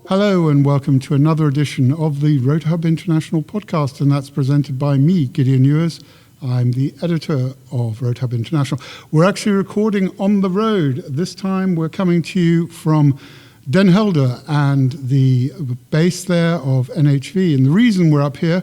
Hello and welcome to another edition of the RotorHub International Podcast, and that's presented by me, Gideon Ewers. I'm the editor of RotorHub International. We're actually recording on the road. This time we're coming to you from Den Helder and the base there of NHV. And the reason we're up here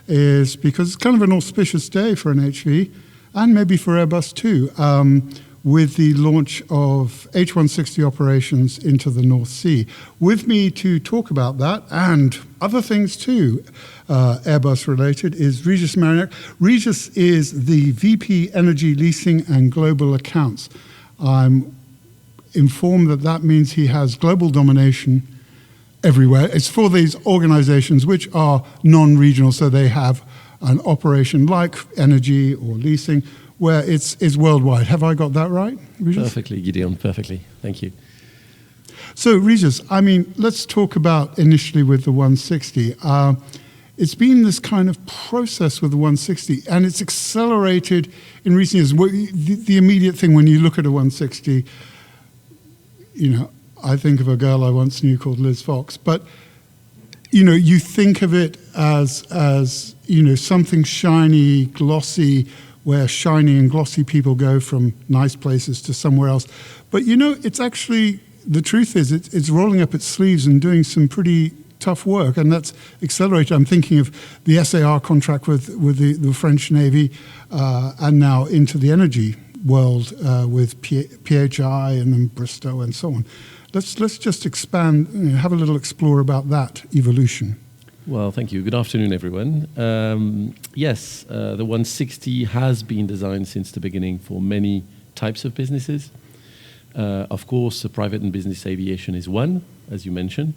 is because it's kind of an auspicious day for NHV and maybe for Airbus too, with the launch of H160 operations into the North Sea. With me to talk about that and other things too, Airbus related, is Régis Magnac. Régis is the VP Energy, Leasing and Global Accounts. I'm informed that that means he has global domination everywhere. It's for these organizations which are non-regional, so they have an operation like energy or leasing, where it's worldwide. Have I got that right, Régis? Perfectly, Gideon, perfectly. Thank you. So, Régis, let's talk about initially with the 160. It's been this kind of process with the 160, and it's accelerated in recent years. The immediate thing when you look at a 160, I think of a girl I once knew called Liz Fox, but you think of it as something shiny, glossy, where shiny and glossy people go from nice places to somewhere else. But it's actually, the truth is it's rolling up its sleeves and doing some pretty tough work, and that's accelerated. I'm thinking of the SAR contract with the French Navy, and now into the energy world with PHI and then Bristow and so on. Let's just expand, have a little explore about that evolution. Well, thank you. Good afternoon, everyone. Yes, the 160 has been designed since the beginning for many types of businesses. Of course, private and business aviation is one, as you mentioned,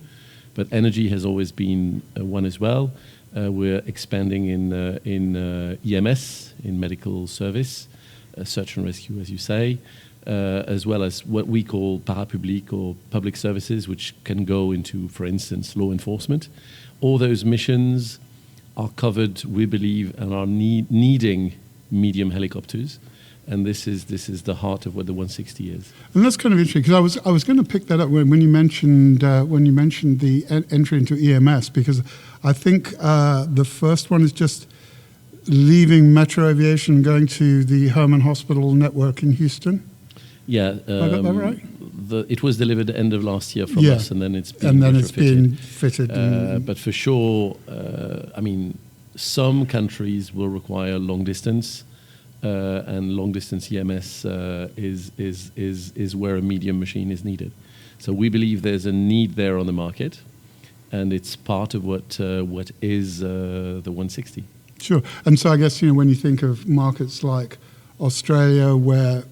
but energy has always been one as well. We're expanding in EMS, in medical service, search and rescue, as you say, as well as what we call parapublic or public services, which can go into, for instance, law enforcement. All those missions are covered, we believe, and are needing medium helicopters, and this is the heart of what the 160 is. And that's kind of interesting, because I was going to pick that up when you mentioned the entry into EMS, because I think the first one is just leaving Metro Aviation and going to the Herman Hospital network in Houston. Yeah, I got that right? It was delivered end of last year from us, and then it's been fitted. But for sure, some countries will require long distance, and long distance EMS is where a medium machine is needed. So we believe there's a need there on the market, and it's part of what is the 160. Sure, and so I guess when you think of markets like Australia, where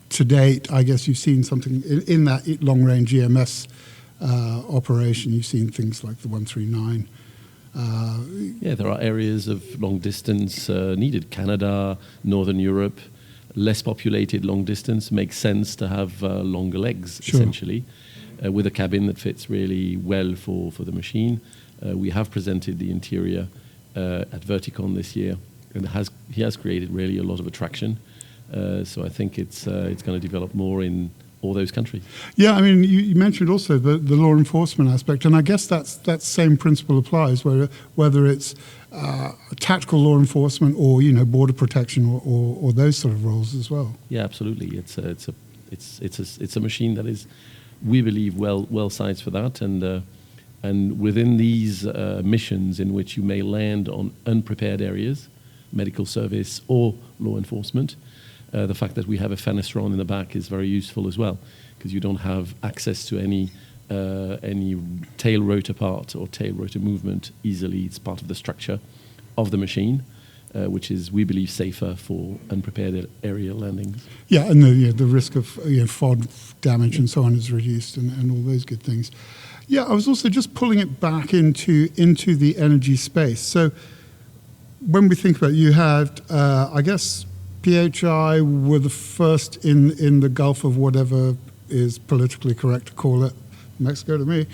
to date, I guess you've seen something in that long-range EMS operation. You've seen things like the 139. There are areas of long distance needed. Canada, Northern Europe, less populated long distance, makes sense to have longer legs, sure, essentially, with a cabin that fits really well for the machine. We have presented the interior at Verticon this year, and he has created really a lot of attraction. So I think it's going to develop more in all those countries. Yeah, you mentioned also the law enforcement aspect, and I guess that same principle applies, whether it's tactical law enforcement or border protection or those sort of roles as well. Yeah, absolutely. It's a machine that is, we believe, well sized for that, and within these missions in which you may land on unprepared areas, medical service or law enforcement. The fact that we have a fenestron in the back is very useful as well, because you don't have access to any tail rotor part or tail rotor movement easily. It's part of the structure of the machine, which is, we believe, safer for unprepared aerial landings. Yeah, and the risk of fog damage and so on is reduced, and all those good things. Yeah, I was also just pulling it back into the energy space. So when we think about it, you had, I guess, PHI were the first in the Gulf of whatever is politically correct to call it, Mexico to me,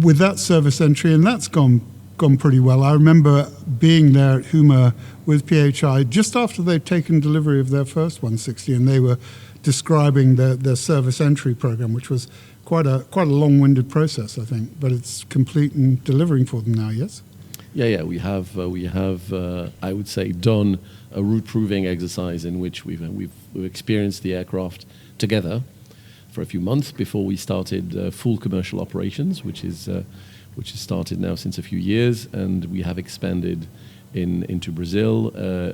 with that service entry, and that's gone pretty well. I remember being there at Huma with PHI just after they'd taken delivery of their first 160, and they were describing their service entry program, which was quite a long-winded process, I think, but it's complete and delivering for them now. Yes. Yeah. We have I would say done a route proving exercise in which we've experienced the aircraft together for a few months before we started full commercial operations, which is started now since a few years, and we have expanded into Brazil,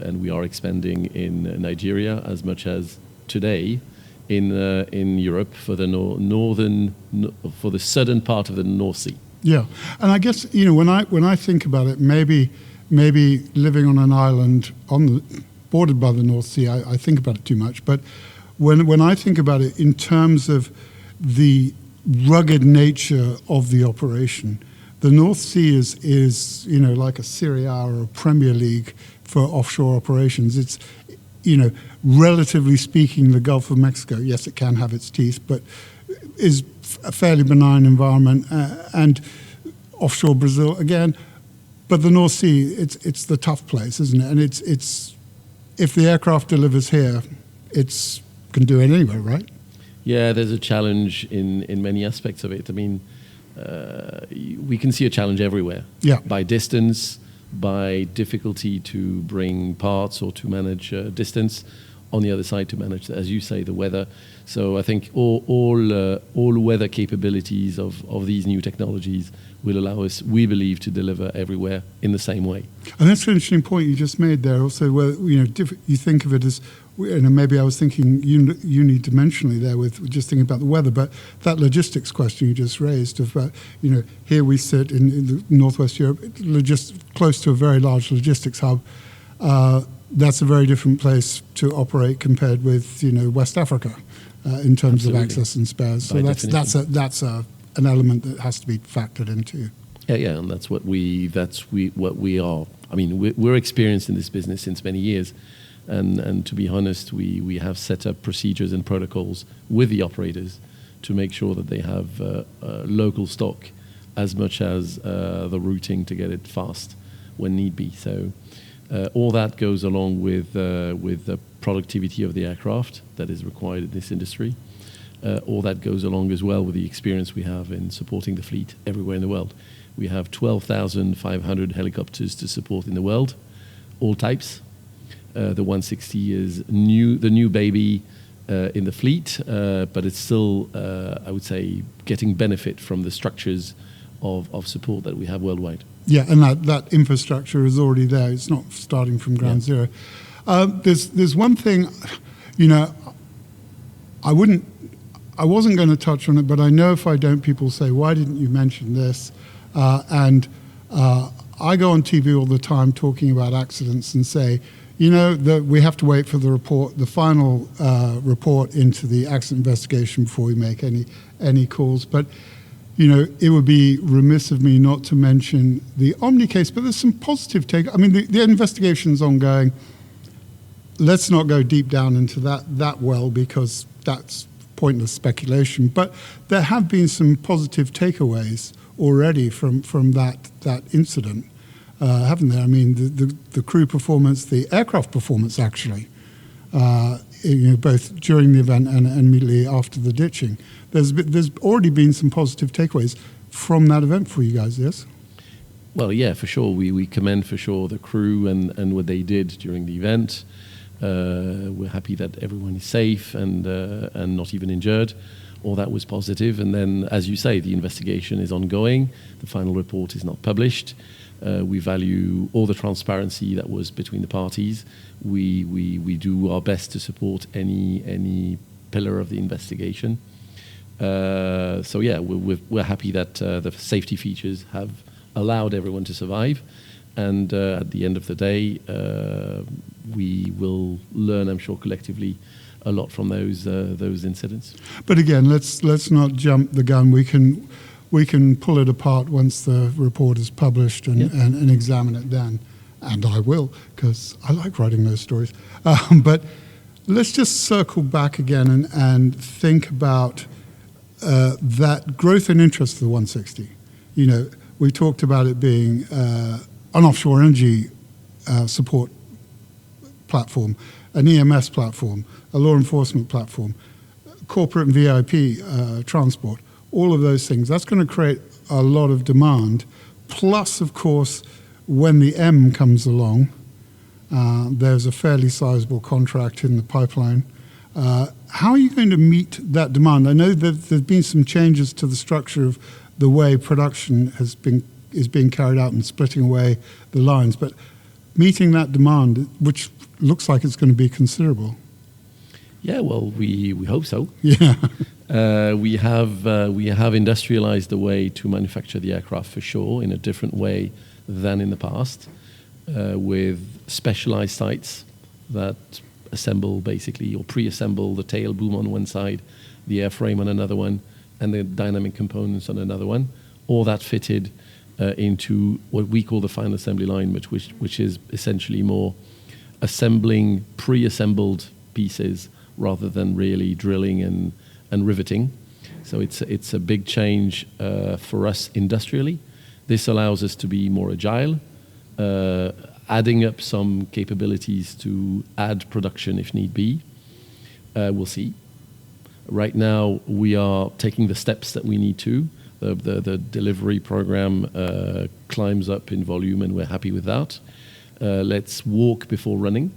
and we are expanding in Nigeria as much as today in Europe for the for the southern part of the North Sea. Yeah, and I guess when I think about it, maybe living on an island bordered by the North Sea, I think about it too much. But when I think about it in terms of the rugged nature of the operation, the North Sea is like a Serie A or a Premier League for offshore operations. It's relatively speaking, the Gulf of Mexico, yes, it can have its teeth, but is a fairly benign environment, and offshore Brazil again. But the North Sea, it's the tough place, isn't it? And it's if the aircraft delivers here, it can do it anywhere, right? Yeah, there's a challenge in many aspects of it. I mean, we can see a challenge everywhere. Yeah. By distance, by difficulty to bring parts or to manage distance. On the other side, to manage, as you say, the weather. So I think all weather capabilities of these new technologies will allow us, we believe, to deliver everywhere in the same way. And that's an interesting point you just made there. Also, where you think of it as, maybe I was thinking unidimensionally there with just thinking about the weather, but that logistics question you just raised of, here we sit in the Northwest Europe, close to a very large logistics hub. That's a very different place to operate compared with West Africa in terms of access and spares. So that's an element that has to be factored into. Yeah, and that's what we are. I mean, we're experienced in this business since many years, and to be honest, we have set up procedures and protocols with the operators to make sure that they have local stock as much as the routing to get it fast when need be. So. All that goes along with the productivity of the aircraft that is required in this industry. All that goes along as well with the experience we have in supporting the fleet everywhere in the world. We have 12,500 helicopters to support in the world, all types. The 160 is the new baby in the fleet, but it's still, I would say, getting benefit from the structures of support that we have worldwide. Yeah, and that infrastructure is already there. It's not starting from ground zero. There's one thing, I wasn't going to touch on it, but I know if I don't, people say, why didn't you mention this? And I go on TV all the time talking about accidents and say, that we have to wait for the final report into the accident investigation before we make any calls. But it would be remiss of me not to mention the Omni case, but there's some positive take. I mean, the investigation's ongoing. Let's not go deep down into that well, because that's pointless speculation. But there have been some positive takeaways already from that incident, haven't there? I mean, the crew performance, the aircraft performance, actually, both during the event and immediately after the ditching. There's already been some positive takeaways from that event for you guys, yes? Well, yeah, for sure. We commend for sure the crew and what they did during the event. We're happy that everyone is safe and not even injured. All that was positive. And then, as you say, the investigation is ongoing. The final report is not published. We value all the transparency that was between the parties. We do our best to support any pillar of the investigation. So yeah, we're happy that the safety features have allowed everyone to survive, and at the end of the day, we will learn, I'm sure, collectively, a lot from those incidents. But again, let's not jump the gun. We can pull it apart once the report is published and examine it then, and I will, because I like writing those stories. But let's just circle back again and think about that growth and interest for the 160. We talked about it being an offshore energy support platform, an EMS platform, a law enforcement platform, corporate and VIP transport. all of those things. That's going to create a lot of demand. Plus, of course, when the M comes along, there's a fairly sizable contract in the pipeline. How are you going to meet that demand? I know that there's been some changes to the structure of the way production is being carried out and splitting away the lines, but meeting that demand, which looks like it's going to be considerable. Yeah, well, we hope so. Yeah. We have industrialized the way to manufacture the aircraft for sure in a different way than in the past, with specialized sites that assemble basically or pre-assemble the tail boom on one side, the airframe on another one, and the dynamic components on another one, all that fitted into what we call the final assembly line, which is essentially more assembling pre-assembled pieces rather than really drilling and riveting. So it's a big change for us industrially. This allows us to be more agile, adding up some capabilities to add production if need be. We'll see. Right now, we are taking the steps that we need to. The delivery program climbs up in volume, and we're happy with that. Let's walk before running,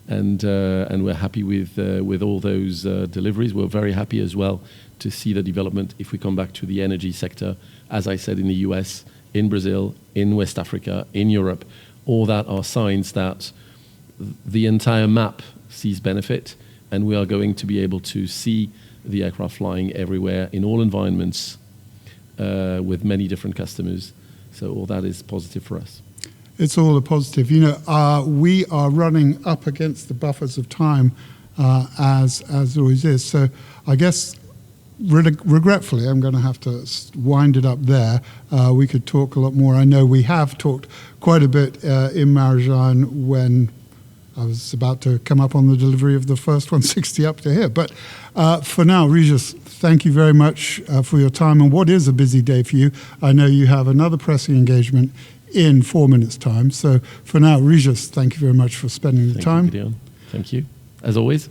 and we're happy with all those deliveries. We're very happy as well to see the development. If we come back to the energy sector, as I said, in the US, in Brazil, in West Africa, in Europe, all that are signs that the entire map sees benefit, and we are going to be able to see the aircraft flying everywhere in all environments with many different customers. So all that is positive for us. It's all a positive. We are running up against the buffers of time, as always is. So I guess, regretfully, I'm going to have to wind it up there. We could talk a lot more. I know we have talked quite a bit in Marjan when I was about to come up on the delivery of the first 160 up to here. But for now, Régis, thank you very much for your time. And what is a busy day for you? I know you have another pressing engagement in 4 minutes' time. So for now, Régis, thank you very much for spending the time. Thank you, Gideon. Thank you, as always.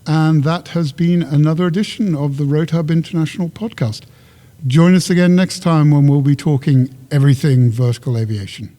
And that has been another edition of the RotorHub International Podcast. Join us again next time when we'll be talking everything vertical aviation.